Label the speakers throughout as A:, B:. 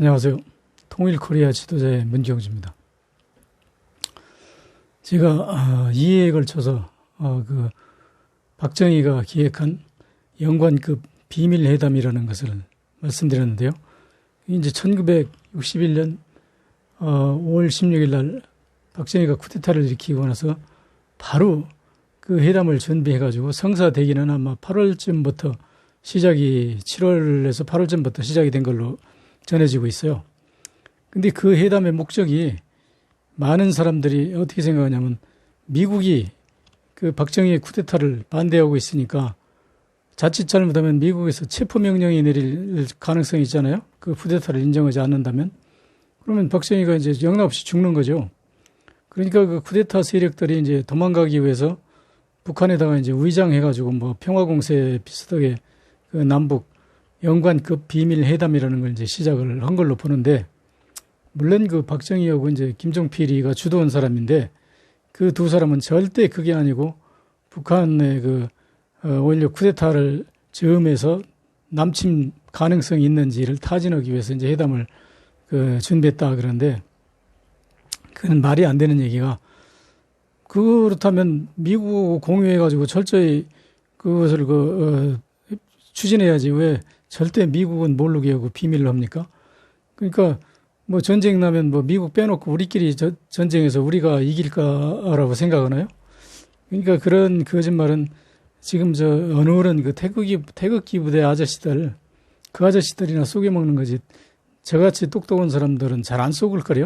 A: 안녕하세요. 통일코리아 지도자의 문경주입니다. 제가 2회에 걸쳐서 박정희가 기획한 영관급 비밀회담이라는 것을 말씀드렸는데요. 이제 1961년 5월 16일 날 박정희가 쿠데타를 일으키고 나서 바로 그 회담을 준비해가지고 성사되기는 아마 8월쯤부터 7월에서 8월쯤부터 시작이 된 걸로 전해지고 있어요. 근데 그 회담의 목적이 많은 사람들이 어떻게 생각하냐면 미국이 그 박정희의 쿠데타를 반대하고 있으니까 자칫 잘못하면 미국에서 체포명령이 내릴 가능성이 있잖아요. 그 쿠데타를 인정하지 않는다면. 그러면 박정희가 이제 영락없이 죽는 거죠. 그러니까 그 쿠데타 세력들이 이제 도망가기 위해서 북한에다가 이제 위장해가지고 뭐 평화공세 비슷하게 그 남북 영관급 비밀 회담이라는 걸 이제 시작을 한 걸로 보는데, 물론 그 박정희하고 이제 김종필이가 주도한 사람인데 그 두 사람은 절대 그게 아니고 북한의 오히려 쿠데타를 즈음해서 남침 가능성이 있는지를 타진하기 위해서 이제 회담을 준비했다 그러는데, 그건 말이 안 되는 얘기가, 그렇다면 미국하고 공유해가지고 철저히 그것을 추진해야지 왜 절대 미국은 모르게 하고 비밀로 합니까? 그러니까 뭐 전쟁 나면 뭐 미국 빼놓고 우리끼리 전쟁에서 우리가 이길까라고 생각하나요? 그러니까 그런 거짓말은 지금 어느런 그 태극기 부대 아저씨들, 그 아저씨들이나 속여먹는 거지, 저같이 똑똑한 사람들은 잘 안 속을 거래요.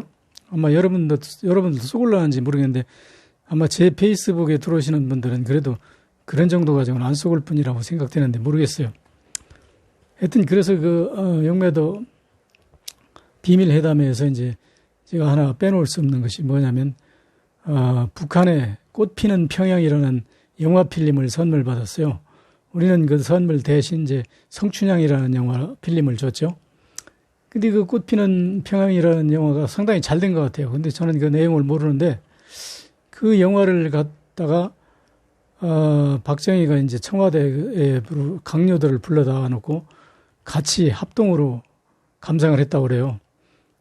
A: 아마 여러분들도 속을라는지 모르겠는데 아마 제 페이스북에 들어오시는 분들은 그래도 그런 정도 가지고는 안 속을 뿐이라고 생각되는데 모르겠어요. 하여튼 그래서 영매도 비밀회담에서 이제 제가 하나 빼놓을 수 없는 것이 뭐냐면 북한의 꽃피는 평양이라는 영화 필름을 선물 받았어요. 우리는 그 선물 대신 이제 성춘향이라는 영화 필름을 줬죠. 근데 그 꽃피는 평양이라는 영화가 상당히 잘 된 것 같아요. 근데 저는 그 내용을 모르는데 그 영화를 갖다가 박정희가 이제 청와대에 강요들을 불러다 놓고 같이 합동으로 감상을 했다고 그래요.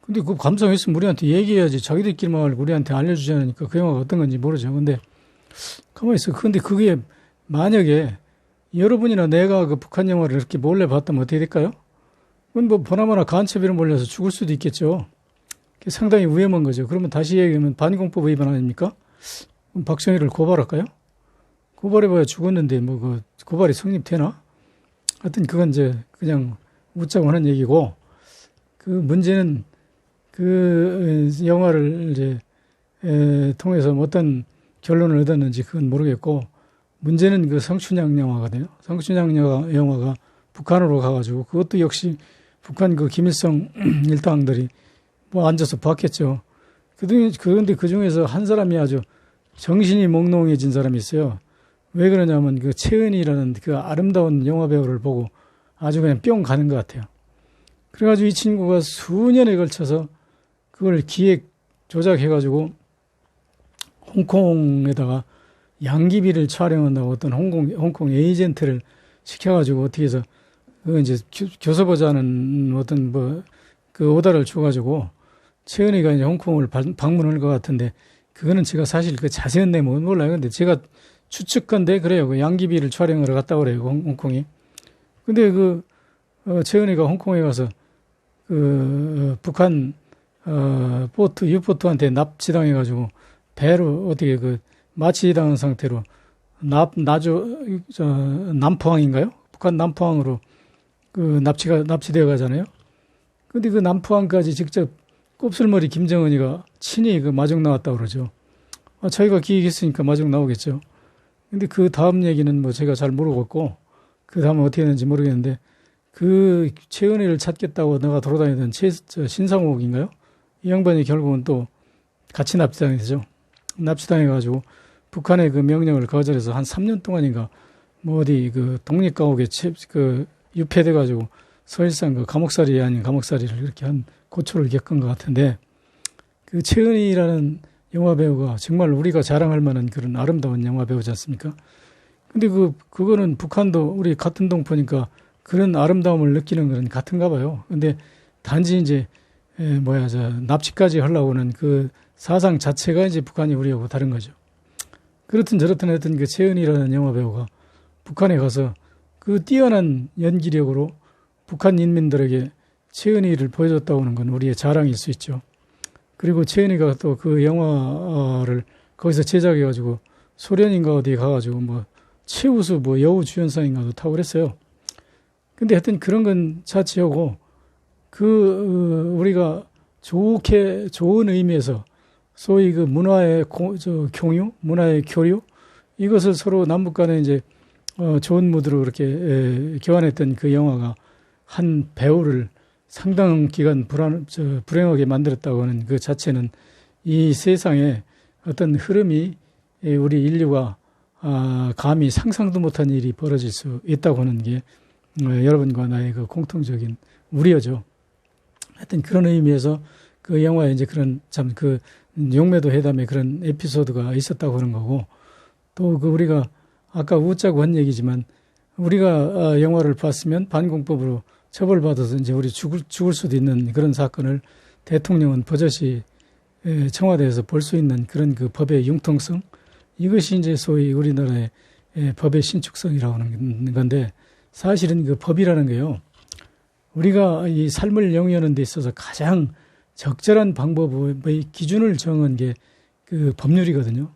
A: 근데 그 감상했으면 우리한테 얘기해야지. 자기들끼리만 알고 우리한테 알려주지 않으니까 그 영화가 어떤 건지 모르죠. 근데 가만히 있어. 근데 그게 만약에 여러분이나 내가 그 북한 영화를 이렇게 몰래 봤다면 어떻게 될까요? 그건 뭐 보나마나 간첩이로 몰려서 죽을 수도 있겠죠. 상당히 위험한 거죠. 그러면 다시 얘기하면 반공법 위반 아닙니까? 그럼 박정희를 고발할까요? 고발해봐야 죽었는데 뭐 고발이 성립되나? 하여튼 그건 이제 그냥 웃자고 하는 얘기고, 그 문제는 그 영화를 이제 통해서 어떤 결론을 얻었는지 그건 모르겠고, 문제는 그 성춘향 영화거든요. 성춘향 영화가 북한으로 가가지고 그것도 역시 북한 그 김일성 일당들이 뭐 앉아서 봤겠죠. 그런데 그 중에서 한 사람이 아주 정신이 몽롱해진 사람이 있어요. 왜 그러냐면 그 최은희라는 그 아름다운 영화 배우를 보고 아주 그냥 뿅 가는 것 같아요. 그래가지고 이 친구가 수년에 걸쳐서 그걸 기획 조작해가지고 홍콩에다가 양귀비를 촬영한다고 어떤 홍콩 에이전트를 시켜가지고 어떻게 해서 이제 교섭하자는 어떤 그 오다를 줘가지고 최은희가 이제 홍콩을 방문할 것 같은데, 그거는 제가 사실 그 자세한 내용은 몰라요. 근데 제가 추측건데 그래요. 그 양귀비를 촬영하러 갔다 그래요. 홍콩이. 근데 최은희가 홍콩에 가서 북한 유포트한테 납치당해가지고 배로 어떻게 마취당한 상태로 남포항인가요? 북한 남포항으로 납치되어 가잖아요. 근데 그 남포항까지 직접 곱슬머리 김정은이가 친히 마중 나왔다고 그러죠. 자기가 기획했으니까 마중 나오겠죠. 근데 그 다음 얘기는 뭐 제가 잘 모르겠고, 그 다음은 어떻게 했는지 모르겠는데, 그 최은희를 찾겠다고 내가 돌아다니던 신상옥인가요? 이 양반이 결국은 또 같이 납치당했죠. 납치당해가지고 북한의 그 명령을 거절해서 한 3년 동안인가 뭐 어디 독립감옥에 유폐돼가지고 사실상 감옥살이 아닌 감옥살이를 이렇게 한 고초를 겪은 것 같은데, 그 최은희라는 영화 배우가 정말 우리가 자랑할 만한 그런 아름다운 영화 배우지 않습니까? 근데 그거는 북한도 우리 같은 동포니까 그런 아름다움을 느끼는 건 같은가 봐요. 근데 단지 이제 납치까지 하려고 하는 그 사상 자체가 이제 북한이 우리하고 다른 거죠. 그렇든 저렇든 했던 그 최은희라는 영화 배우가 북한에 가서 그 뛰어난 연기력으로 북한 인민들에게 최은희를 보여줬다고 하는 건 우리의 자랑일 수 있죠. 그리고 최은희가 또 그 영화를 거기서 제작해가지고 소련인가 어디 가가지고 뭐 최우수 뭐 여우 주연상인가도 타고 그랬어요. 근데 하여튼 그런 건 자체하고 우리가 좋은 의미에서 소위 그 문화의 공유, 문화의 교류, 이것을 서로 남북 간에 이제, 좋은 무드로 그렇게, 교환했던 그 영화가 한 배우를 상당 기간 불행하게 만들었다고 하는 그 자체는 이 세상에 어떤 흐름이 우리 인류가, 감히 상상도 못한 일이 벌어질 수 있다고 하는 게, 여러분과 나의 그 공통적인 우려죠. 하여튼 그런 의미에서 그 영화에 이제 그런 용매도 회담에 그런 에피소드가 있었다고 하는 거고, 또 우리가 아까 웃자고 한 얘기지만 우리가 영화를 봤으면 반공법으로 처벌받아서 이제 우리 죽을 수도 있는 그런 사건을 대통령은 버젓이 청와대에서 볼 수 있는 그런 그 법의 융통성, 이것이 이제 소위 우리나라의 법의 신축성이라고 하는 건데, 사실은 그 법이라는 게요, 우리가 이 삶을 영위하는 데 있어서 가장 적절한 방법의 기준을 정한 게 그 법률이거든요.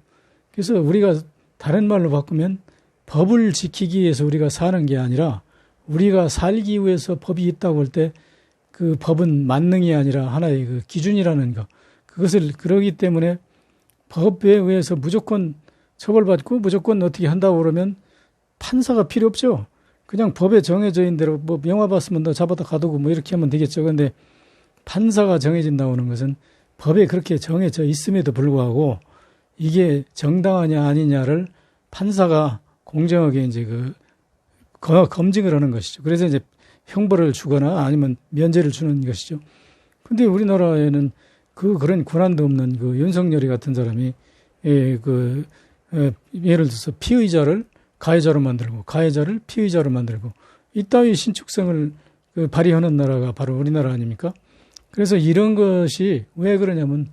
A: 그래서 우리가 다른 말로 바꾸면 법을 지키기 위해서 우리가 사는 게 아니라 우리가 살기 위해서 법이 있다고 할 때 그 법은 만능이 아니라 하나의 그 기준이라는 거. 그것을 그러기 때문에 법에 의해서 무조건 처벌받고 무조건 어떻게 한다고 그러면 판사가 필요 없죠. 그냥 법에 정해져 있는 대로 뭐 영화 봤으면 너 잡아다 가두고 뭐 이렇게 하면 되겠죠. 그런데 판사가 정해진다고 하는 것은 법에 그렇게 정해져 있음에도 불구하고 이게 정당하냐 아니냐를 판사가 공정하게 이제 검증을 하는 것이죠. 그래서 이제 형벌을 주거나 아니면 면제를 주는 것이죠. 근데 우리나라에는 그런 권한도 없는 그 윤석열이 같은 사람이 예를 들어서 피의자를 가해자로 만들고 가해자를 피의자로 만들고 이따위 신축성을 발휘하는 나라가 바로 우리나라 아닙니까? 그래서 이런 것이 왜 그러냐면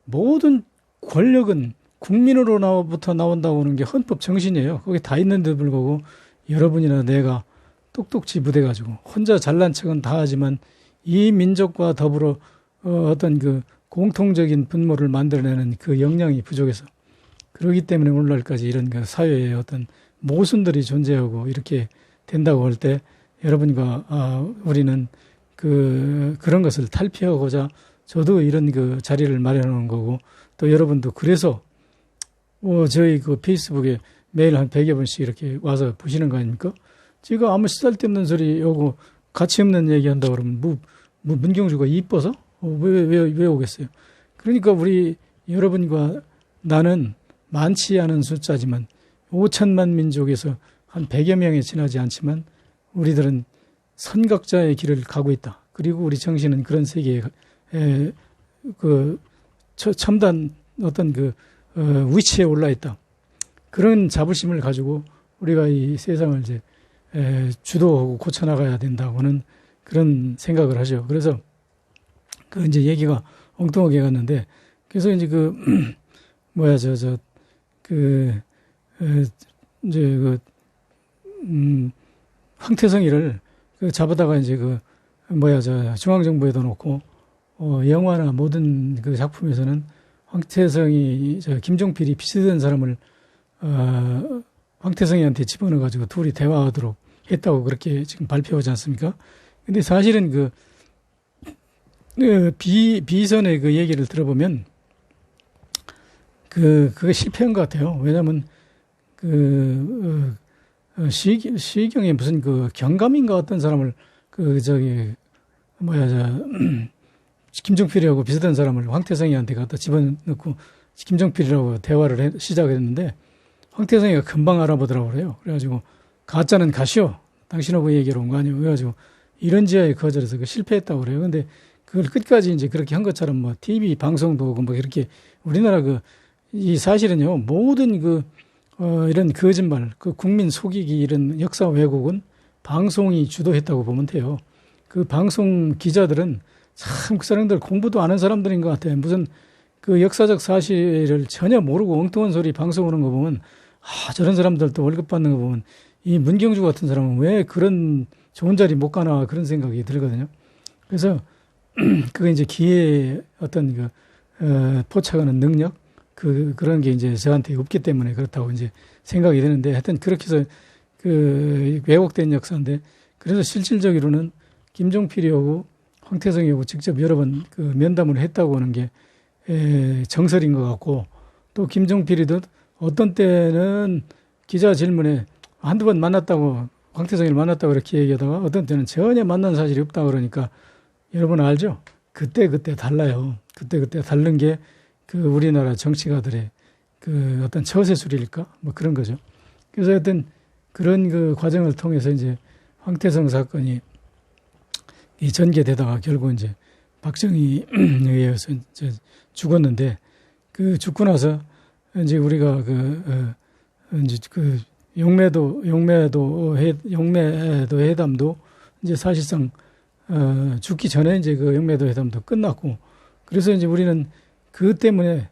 A: 모든 권력은 국민으로부터 나온다고 하는 게 헌법 정신이에요. 거기 다 있는데도 불구하고 여러분이나 내가 똑똑지 못해가지고 혼자 잘난 척은 다 하지만 이 민족과 더불어 어떤 그 공통적인 분모를 만들어내는 그 역량이 부족해서 그러기 때문에 오늘날까지 이런 그 사회의 어떤 모순들이 존재하고 이렇게 된다고 할 때 여러분과 우리는 그런 것을 탈피하고자 저도 이런 그 자리를 마련하는 거고 또 여러분도 그래서 저희 그 페이스북에 매일 한 100여 번씩 이렇게 와서 보시는 거 아닙니까? 제가 아무 쓰잘데없는 소리 하고 가치 없는 얘기 한다고 그러면 문경주가 이뻐서? 왜 오겠어요? 그러니까 우리 여러분과 나는 많지 않은 숫자지만 5천만 민족에서 한 100여 명에 지나지 않지만 우리들은 선각자의 길을 가고 있다. 그리고 우리 정신은 그런 세계에 첨단 어떤 위치에 올라 있다. 그런 자부심을 가지고 우리가 이 세상을 이제 주도하고 고쳐나가야 된다고는 그런 생각을 하죠. 그래서 이제 얘기가 엉뚱하게 갔는데, 그래서 이제 황태성이를 잡아다가 이제 중앙정부에다 놓고, 영화나 모든 그 작품에서는 황태성이, 김종필이 비슷한 사람을, 황태성이한테 집어넣어가지고 둘이 대화하도록 했다고 그렇게 지금 발표하지 않습니까? 근데 사실은 비선의 그 얘기를 들어보면, 그게 실패한 것 같아요. 왜냐면, 시경에 무슨 경감인가 어떤 사람을, 김종필이하고 비슷한 사람을 황태성이한테 갖다 집어넣고, 김종필이라고 대화를 시작을 했는데, 황태성이가 금방 알아보더라고 그래요. 그래가지고, 가짜는 가시오. 당신하고 얘기하러 온 거 아니에요. 그래가지고, 이런 지하에 거절해서 실패했다고 그래요. 근데, 그걸 끝까지 이제 그렇게 한 것처럼 TV 방송도 오고 이렇게 우리나라 이 사실은요, 모든 이런 거짓말, 국민 속이기 이런 역사 왜곡은 방송이 주도했다고 보면 돼요. 그 방송 기자들은 참 그 사람들 공부도 안 한 사람들인 것 같아요. 무슨 그 역사적 사실을 전혀 모르고 엉뚱한 소리 방송 오는 거 보면 저런 사람들도 월급 받는 거 보면 이 문경주 같은 사람은 왜 그런 좋은 자리 못 가나 그런 생각이 들거든요. 그래서 그게 이제 기회의 어떤 포착하는 능력 그런 게 이제 저한테 없기 때문에 그렇다고 이제 생각이 드는데 하여튼 그렇게 해서 왜곡된 역사인데 그래서 실질적으로는 김종필이하고 황태성이하고 직접 여러 번 면담을 했다고 하는 게 정설인 것 같고 또 김종필이도 어떤 때는 기자 질문에 한두 번 만났다고 황태성이를 만났다고 그렇게 얘기하다가 어떤 때는 전혀 만난 사실이 없다고 그러니까 여러분 알죠? 그때 달라요. 그때 다른 게 우리나라 정치가들의 어떤 처세술일까? 뭐 그런 거죠. 그래서 하여튼 그런 과정을 통해서 이제 황태성 사건이 전개되다가 결국 이제 박정희에 의해서 이제 죽었는데 죽고 나서 이제 우리가 이제 용매도 회담도 이제 사실상 죽기 전에 이제 용매도 회담도 끝났고 그래서 이제 우리는 그 때문에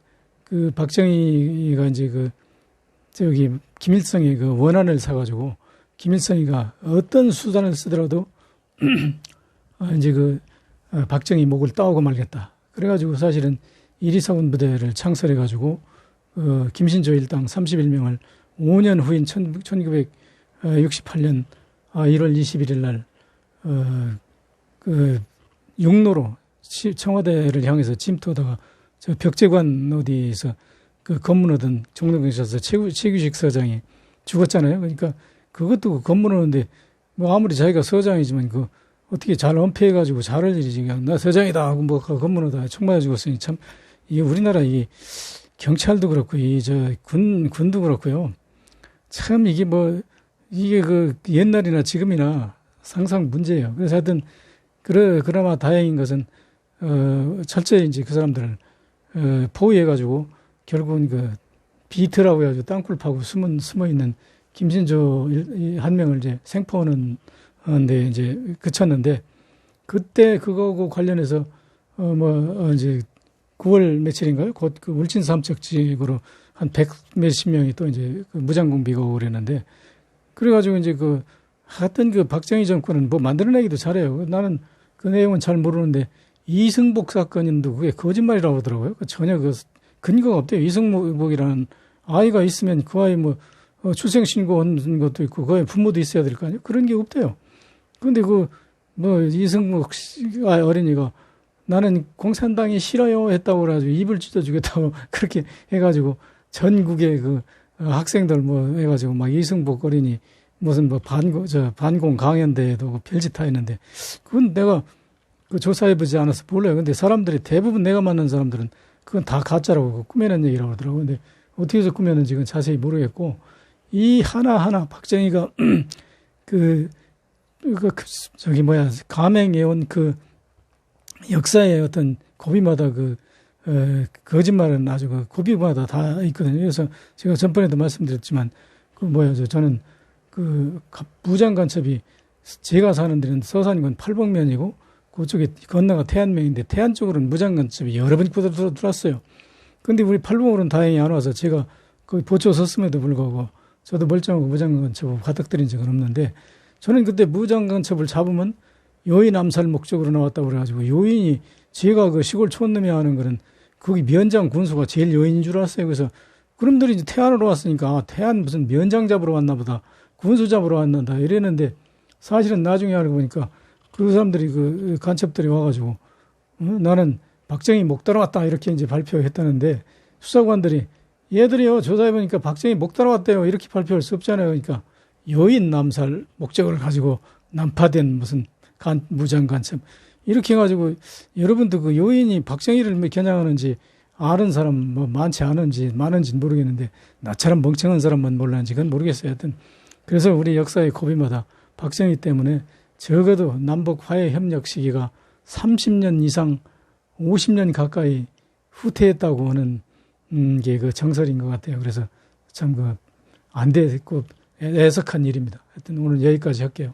A: 박정희가 이제 김일성의 원한을 사가지고 김일성이가 어떤 수단을 쓰더라도 이제 박정희 목을 따오고 말겠다. 그래가지고 사실은 이리사군 부대를 창설해가지고 김신조 일당 31명을 5년 후인 1968년 1월 21일 날 육로로 청와대를 향해서 침투하다가 저 벽제관 어디에서 검문 얻은 종로경찰서 최규식 서장이 죽었잖아요. 그러니까 그것도 검문 오는데 뭐 아무리 자기가 서장이지만 어떻게 잘 은폐해가지고 잘할 일이지. 나 서장이다 하고 뭐 검문 오다 총 맞아 죽었으니 참 이게 우리나라 경찰도 그렇고 군도 그렇고요. 참 이게 옛날이나 지금이나 상상 문제예요. 그래서 하여튼 그나마 다행인 것은 철저히 이제 그 사람들을 포위해가지고 결국은 비트라고 해가지고 땅굴 파고 숨어 있는 김신조 한 명을 이제 생포하는 데 이제 그쳤는데 그때 그거하고 관련해서 이제 9월 며칠인가요? 곧 울진 삼척지구로 한 100몇십 명이 또 이제 무장공비가 오고 그랬는데 그래가지고 이제 하여튼 박정희 정권은 뭐 만들어내기도 잘해요. 나는 그 내용은 잘 모르는데 이승복 사건인데 그게 거짓말이라고 하더라고요. 전혀 근거가 없대요. 이승복이라는 아이가 있으면 그 아이 출생신고한 것도 있고 그 아이 부모도 있어야 될 거 아니에요. 그런 게 없대요. 그런데 이승복 어린이가 나는 공산당이 싫어요 했다고 그래가지고 입을 찢어주겠다고 그렇게 해가지고 전국의 학생들 해가지고 막 이승복 어린이 무슨 반공 강연대회도 별짓 다 했는데 그건 내가 조사해보지 않아서 몰라요. 근데 사람들이 대부분 내가 만난 사람들은 그건 다 가짜라고 꾸며낸 얘기라고 하더라고요. 근데 어떻게 해서 꾸몄는지 그건 자세히 모르겠고 이 하나하나 박정희가 감행해온 역사의 어떤 고비마다 거짓말은 아주 고비마다 다 있거든요. 그래서 제가 전번에도 말씀드렸지만 저는 무장 간첩이 제가 사는 데는 서산군 팔복면이고 그쪽에 건너가 태안면인데 태안 쪽으로는 무장 간첩이 여러 번 들어왔어요. 근데 우리 팔복으로는 다행히 안 와서 제가 거기 보초 섰음에도 불구하고 저도 멀쩡하고 무장 간첩을 가닥들인 적은 없는데 저는 그때 무장 간첩을 잡으면 요인 암살 목적으로 나왔다고 그래가지고 요인이 제가 시골 촌놈이 하는 거는 거기 면장 군수가 제일 요인인 줄 알았어요. 그래서 그놈들이 이제 태안으로 왔으니까 태안 무슨 면장 잡으러 왔나 보다 군수 잡으러 왔는다 이랬는데 사실은 나중에 알고 보니까 그 사람들이 간첩들이 와가지고 나는 박정희 목 따라왔다 이렇게 이제 발표했다는데 수사관들이 얘들이요 조사해보니까 박정희 목 따라왔대요 이렇게 발표할 수 없잖아요. 그러니까 요인 암살 목적을 가지고 난파된 무슨 무장 간첩 이렇게 해가지고 여러분도 요인이 박정희를 겨냥하는지 아는 사람 많지 않은지 많은지는 모르겠는데 나처럼 멍청한 사람만 몰랐는지 그건 모르겠어요. 하여튼 그래서 우리 역사의 고비마다 박정희 때문에 적어도 남북 화해 협력 시기가 30년 이상 50년 가까이 후퇴했다고 하는 게 정설인 것 같아요. 그래서 참 안 되고 애석한 일입니다. 하여튼 오늘 여기까지 할게요.